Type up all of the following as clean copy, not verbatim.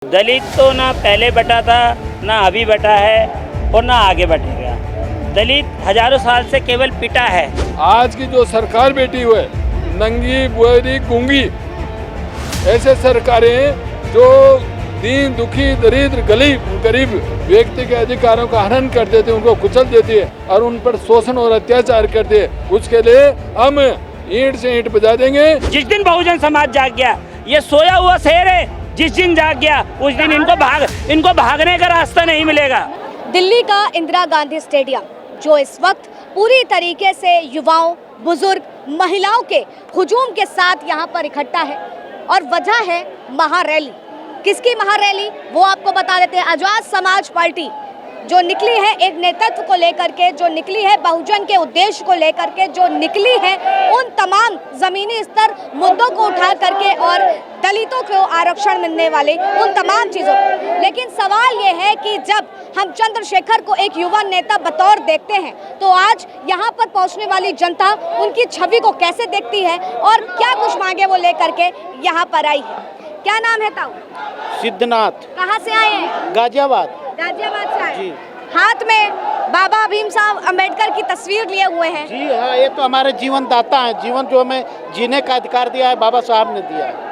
दलित तो ना पहले बटा था, ना अभी बटा है और ना आगे बटेगा। दलित हजारों साल से केवल पिटा है। आज की जो सरकार बैठी हुई है, नंगी बुरी गूंगी ऐसे सरकारें जो दीन दुखी दरिद्र गरीब व्यक्ति के अधिकारों का हनन कर देती है, उनको कुचल देती है और उन पर शोषण और अत्याचार करती है। उसके लिए हम ईंट से ईंट बजा देंगे। जिस दिन बहुजन समाज जाग गया, ये सोया हुआ शेर है, जिस दिन जाग गया उस दिन इनको भागने का रास्ता नहीं मिलेगा। दिल्ली का इंदिरा गांधी स्टेडियम जो इस वक्त पूरी तरीके से युवाओं, बुजुर्ग, महिलाओं के हुजूम के साथ यहाँ पर इकट्ठा है और वजह है महारैली। किसकी महारैली वो आपको बता देते हैं। आजाद समाज पार्टी जो निकली है एक नेतृत्व को लेकर के, जो निकली है बहुजन के उद्देश्य को लेकर के, जो निकली है उन तमाम जमीनी स्तर मुद्दों को उठा करके और दलितों को आरक्षण मिलने वाले उन तमाम चीज़ों। लेकिन सवाल ये है कि जब हम चंद्रशेखर को एक युवा नेता बतौर देखते हैं तो आज यहाँ पर पहुँचने वाली जनता उनकी छवि को कैसे देखती है और क्या कुछ मांगे वो लेकर के यहाँ पर आई है। क्या नाम है ताऊ? सिद्धनाथ। कहाँ से आए हैं? गाजियाबाद। गाजियाबाद से आए। जी। हाथ में बाबा भीमराव अंबेडकर की तस्वीर लिए हुए हैं। जी हाँ, ये तो हमारे जीवन दाता है। जीवन जो हमें जीने का अधिकार दिया है बाबा साहब ने दिया है।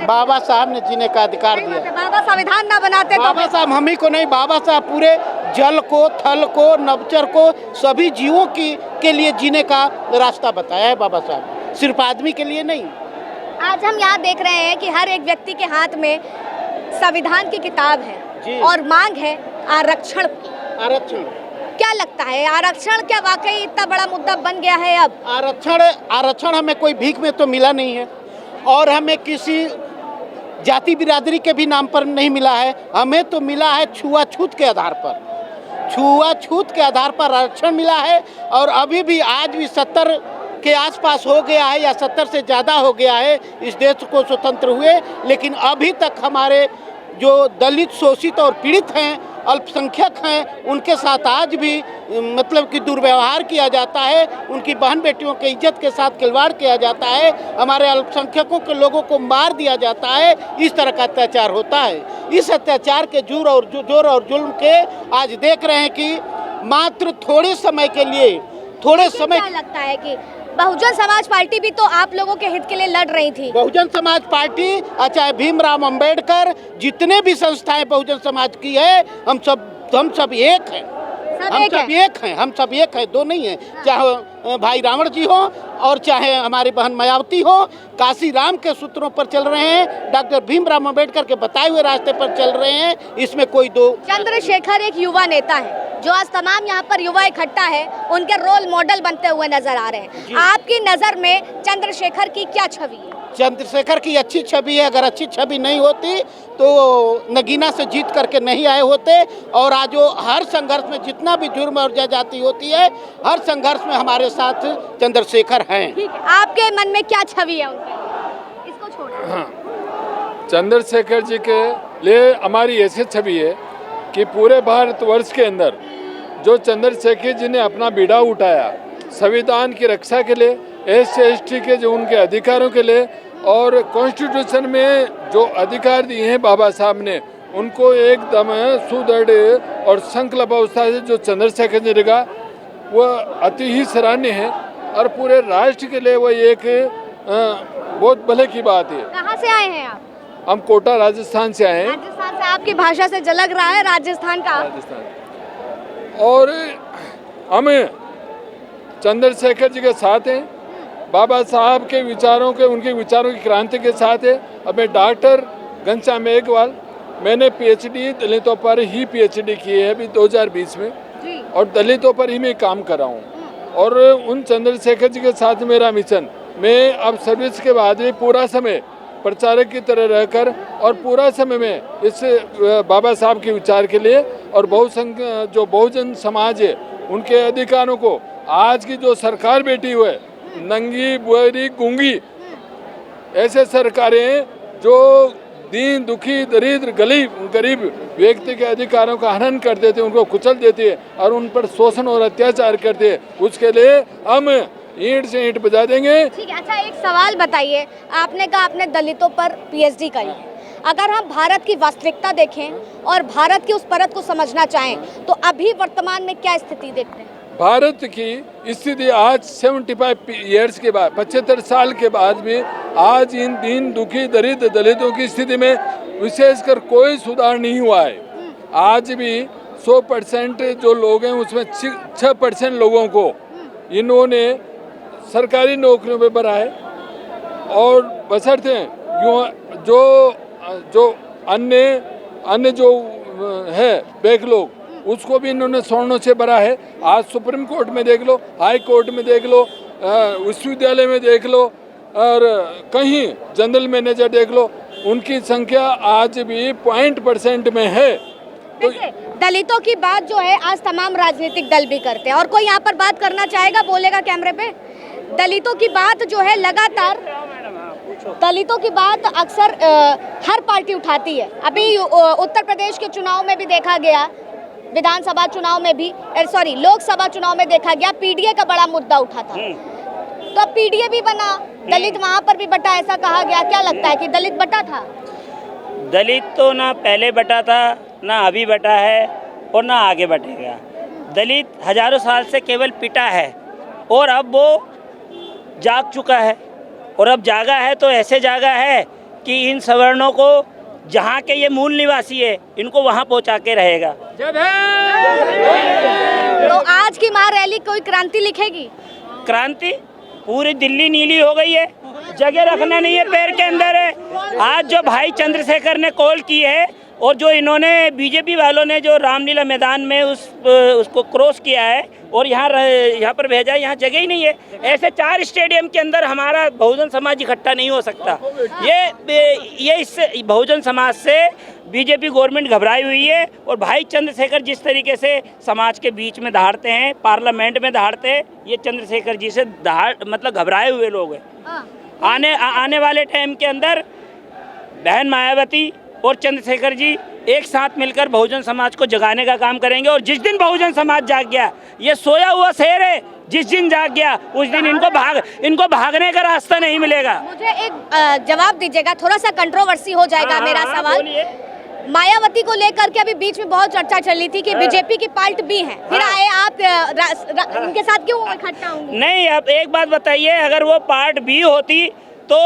बाबा साहब ने जीने का अधिकार दिया है। बाबा संविधान ना बनाते तो बाबा साहब हम ही को नहीं, बाबा साहब पूरे जल को, थल को, नभचर को, सभी जीवों के लिए जीने का रास्ता बताया है बाबा साहब, सिर्फ आदमी के लिए नहीं। आज हम यहाँ देख रहे हैं कि हर एक व्यक्ति के हाथ में संविधान की किताब है और मांग है आरक्षण। क्या लगता है आरक्षण क्या वाकई इतना बड़ा मुद्दा बन गया है अब? आरक्षण हमें कोई भीख में तो मिला नहीं है और हमें किसी जाति बिरादरी के भी नाम पर नहीं मिला है। हमें तो मिला है छुआछूत के आधार पर, छुआछूत के आधार पर आरक्षण मिला है। और अभी भी आज भी 70 के आसपास हो गया है या 70 से ज़्यादा हो गया है इस देश को स्वतंत्र हुए, लेकिन अभी तक हमारे जो दलित शोषित और पीड़ित हैं, अल्पसंख्यक हैं, उनके साथ आज भी मतलब कि दुर्व्यवहार किया जाता है। उनकी बहन बेटियों के इज्जत के साथ खिलवाड़ किया जाता है। हमारे अल्पसंख्यकों के लोगों को मार दिया जाता है। इस तरह का अत्याचार होता है। इस अत्याचार के जोर और जुल्म के आज देख रहे हैं कि मात्र थोड़े समय के लिए क्या लगता है कि बहुजन समाज पार्टी भी तो आप लोगों के हित के लिए लड़ रही थी? बहुजन समाज पार्टी चाहे भीमराव अंबेडकर, जितने भी संस्थाएं बहुजन समाज की है, हम सब एक हैं। हम सब एक हैं, दो नहीं है। चाहे भाई रावण जी हो और चाहे हमारी बहन मायावती हो, काशी राम के सूत्रों पर चल रहे हैं, डॉक्टर भीमराव अंबेडकर के बताए हुए रास्ते पर चल रहे हैं। इसमें कोई दो। चंद्रशेखर एक युवा नेता है जो आज तमाम यहाँ पर युवा इकट्ठा है, उनके रोल मॉडल बनते हुए नजर आ रहे हैं। आपकी नजर में चंद्रशेखर की क्या छवि है? चंद्रशेखर की अच्छी छवि है। अगर अच्छी छवि नहीं होती तो नगीना से जीत करके नहीं आए होते। और आज वो हर संघर्ष में जितना भी जुर्म और जाति होती है, हर संघर्ष में हमारे साथ चंद्रशेखर हैं। आपके मन में क्या छवि है उनकी? इसको छोड़ो। हाँ, चंद्रशेखर जी के लिए हमारी ऐसी छवि है कि पूरे भारतवर्ष के अंदर जो चंद्रशेखर जी ने अपना बीड़ा उठाया संविधान की रक्षा के लिए, SC/ST के जो उनके अधिकारों के लिए, और कॉन्स्टिट्यूशन में जो अधिकार दिए हैं बाबा साहब ने, उनको एकदम सुदृढ़ और संकल्प अवस्था से जो चंद्रशेखर जी ने कहा वह अति ही सराहनीय है और पूरे राष्ट्र के लिए वह एक बहुत भले की बात है। कहाँ से आए हैं आप? हम कोटा राजस्थान से आए हैं। राजस्थान से? आपकी भाषा से झलक रहा है राजस्थान का। और हम चंद्रशेखर जी के साथ हैं, बाबा साहब के विचारों के, उनके विचारों की क्रांति के साथ है। अब मैं डॉक्टर घनश्याम मेघवाल, मैंने PhD दलितों पर ही PhD की है अभी 2020 में और दलितों पर ही मैं काम कर रहा हूँ। और उन चंद्रशेखर जी के साथ मेरा मिशन, मैं अब सर्विस के बाद भी पूरा समय प्रचारक की तरह रहकर और पूरा समय में इस बाबा साहब के विचार के लिए और जो बहुजन समाज है उनके अधिकारों को, आज की जो सरकार बैठी हुई है नंगी बुरी गूंगी ऐसे सरकारें जो दीन दुखी दरिद्र गरीब व्यक्ति के अधिकारों का हनन कर देते हैं, उनको कुचल देती है और उन पर शोषण और अत्याचार करते हैं। उसके लिए हम ईंट से ईंट बजा देंगे। ठीक है। अच्छा, एक सवाल बताइए, आपने कहा आपने दलितों पर PhD करी है, अगर हम भारत की वास्तविकता देखें और भारत की उस परत को समझना चाहें तो अभी वर्तमान में क्या स्थिति देखते हैं? भारत की स्थिति आज 75 ईयर्स के बाद, 75 साल के बाद भी आज इन दीन दुखी दरिद्र दलितों की स्थिति में विशेषकर कोई सुधार नहीं हुआ है। आज भी 100% जो लोग हैं उसमें 6% लोगों को इन्होंने सरकारी नौकरियों में भरा है और बशर्ते जो अन्य जो है बैकलॉग उसको भी इन्होंने स्वर्णों से भरा है। आज सुप्रीम कोर्ट में देख लो, हाई कोर्ट में देख लो, विश्वविद्यालय में देख लो और कहीं जनरल मैनेजर देख लो, उनकी संख्या आज भी 0% में है। तो दलितों की बात जो है आज तमाम राजनीतिक दल भी करते हैं और कोई यहाँ पर बात करना चाहेगा, बोलेगा कैमरे पे। दलितों की बात जो है लगातार, दलितों की बात अक्सर हर पार्टी उठाती है। अभी उत्तर प्रदेश के चुनाव में भी देखा गया, विधानसभा चुनाव में भी, सॉरी लोकसभा चुनाव में देखा गया, पीडीए का बड़ा मुद्दा उठा था। तो अब पीडीए भी बना, दलित वहां पर भी बटा, ऐसा कहा गया। क्या लगता है कि दलित बटा था? दलित तो ना पहले बटा था, ना अभी बटा है और ना आगे बटेगा। दलित हजारों साल से केवल पिटा है और अब वो जाग चुका है और अब जागा है तो ऐसे जागा है कि इन सवर्णों को जहाँ के ये मूल निवासी है इनको वहाँ पहुँचा के रहेगा। तो आज की महारैली कोई क्रांति लिखेगी? क्रांति पूरी दिल्ली नीली हो गई है, जगह रखना नहीं है पैर के अंदर है। आज जो भाई चंद्रशेखर ने कॉल की है और जो इन्होंने बीजेपी वालों ने जो रामलीला मैदान में उसको क्रॉस किया है और यहाँ पर भेजा है, यहाँ जगह ही नहीं है। ऐसे 4 स्टेडियम के अंदर हमारा बहुजन समाज इकट्ठा नहीं हो सकता। ये इससे बहुजन समाज से बीजेपी गवर्नमेंट घबराई हुई है और भाई चंद्रशेखर जिस तरीके से समाज के बीच में दहाड़ते हैं, पार्लियामेंट में दहाड़ते हैं, ये चंद्रशेखर जी से मतलब घबराए हुए लोग हैं। आने वाले टाइम के अंदर बहन मायावती और चंद्रशेखर जी एक साथ मिलकर बहुजन समाज को जगाने का काम करेंगे और जिस दिन बहुजन समाज जाग गया, ये सोया हुआ शेर है, जिस दिन जाग गया उस दिन इनको भागने का रास्ता नहीं मिलेगा। मुझे एक जवाब दीजिएगा, थोड़ा सा कंट्रोवर्सी हो जाएगा मेरा सवाल। मायावती को लेकर के अभी बीच में बहुत चर्चा चली थी कि बीजेपी की पार्ट बी है, फिर आए आप उनके साथ क्यों इकट्ठा होंगे? नहीं, अब एक बात बताइए, अगर वो पार्ट बी होती तो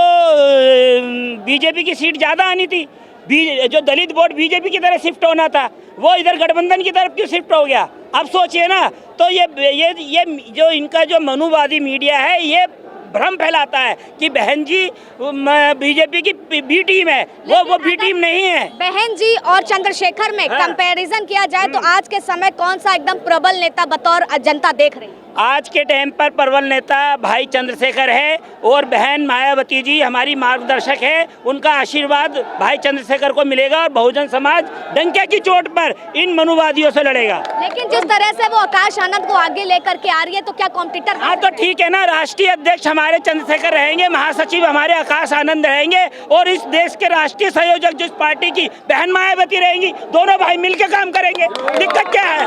बीजेपी की सीट ज़्यादा आनी थी। जो दलित वोट बीजेपी की तरफ शिफ्ट होना था वो इधर गठबंधन की तरफ क्यों शिफ्ट हो गया? अब सोचिए ना। तो ये जो इनका जो मनुवादी मीडिया है ये भ्रम फैलाता है कि बहन जी बीजेपी की बी टीम है, वो बी टीम नहीं है। बहन जी और चंद्रशेखर में कंपैरिजन किया जाए तो आज के समय कौन सा एकदम प्रबल नेता बतौर जनता देख रही है? आज के टाइम पर प्रबल नेता भाई चंद्रशेखर है और बहन मायावती जी हमारी मार्गदर्शक है। उनका आशीर्वाद भाई चंद्रशेखर को मिलेगा और बहुजन समाज डंके की चोट पर इन मनुवादियों से लड़ेगा। लेकिन जिस तरह से वो आकाश आनंद को आगे लेकर के आ रही है तो क्या कॉम्पिटिटर? हाँ तो ठीक है ना, राष्ट्रीय अध्यक्ष हमारे चंद्रशेखर रहेंगे, महासचिव हमारे आकाश आनंद रहेंगे और इस देश के राष्ट्रीय संयोजक जिस पार्टी की बहन मायावती रहेंगी, दोनों भाई मिलकर काम करेंगे। दिक्कत क्या है?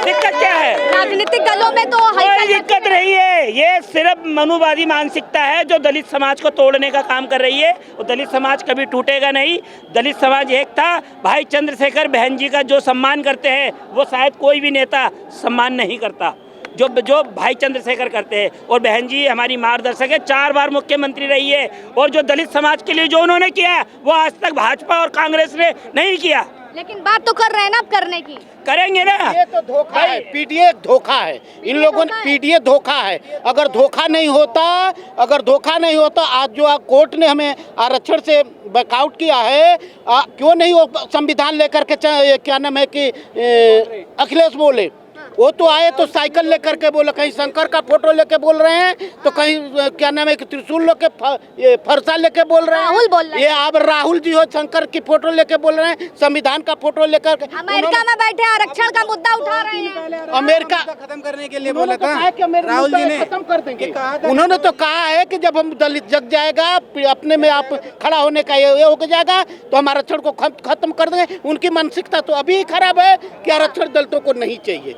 दिक्कत क्या है? राजनीतिक दलों में तो कोई दिक्कत नहीं है। ये सिर्फ मनुवादी मानसिकता है जो दलित समाज को तोड़ने का काम कर रही है। वो दलित समाज कभी टूटेगा नहीं। दलित समाज एक था। भाई चंद्रशेखर बहन जी का जो सम्मान करते हैं वो शायद कोई भी नेता सम्मान नहीं करता जो भाई चंद्रशेखर करते हैं। और बहन जी हमारी मार्गदर्शक है, 4 बार मुख्यमंत्री रही है और जो दलित समाज के लिए जो उन्होंने किया वो आज तक भाजपा और कांग्रेस ने नहीं किया। लेकिन बात तो कर रहे हैं ना, अब करने की करेंगे ना। ये तो धोखा है, पीडीए एक धोखा है। इन लोगों ने पीडीए धोखा है। अगर धोखा नहीं होता आज जो कोर्ट ने हमें आरक्षण से बैकआउट किया है, क्यों नहीं वो संविधान लेकर के क्या नाम है कि अखिलेश बोले, वो तो आए तो साइकिल लेकर के बोले, कहीं शंकर का फोटो लेके बोल रहे हैं तो कहीं क्या नाम है कि त्रिशूल लेके फरसा लेके बोल रहे हैं। राहुल बोल रहे हैं। ये अब राहुल जी हो शंकर की फोटो लेके बोल रहे हैं, संविधान का फोटो लेकर के। अमेरिका में बैठे आरक्षण का मुद्दा उठा रहे हैं। अमेरिका खत्म करने के लिए बोला था राहुल जी ने, खत्म कर देंगे। उन्होंने तो कहा है कि जब हम दलित जग जाएगा, अपने में आप खड़ा होने का ये हो जाएगा तो हम आरक्षण को खत्म कर देंगे। उनकी मानसिकता तो अभी खराब है कि आरक्षण दलितों को नहीं चाहिए।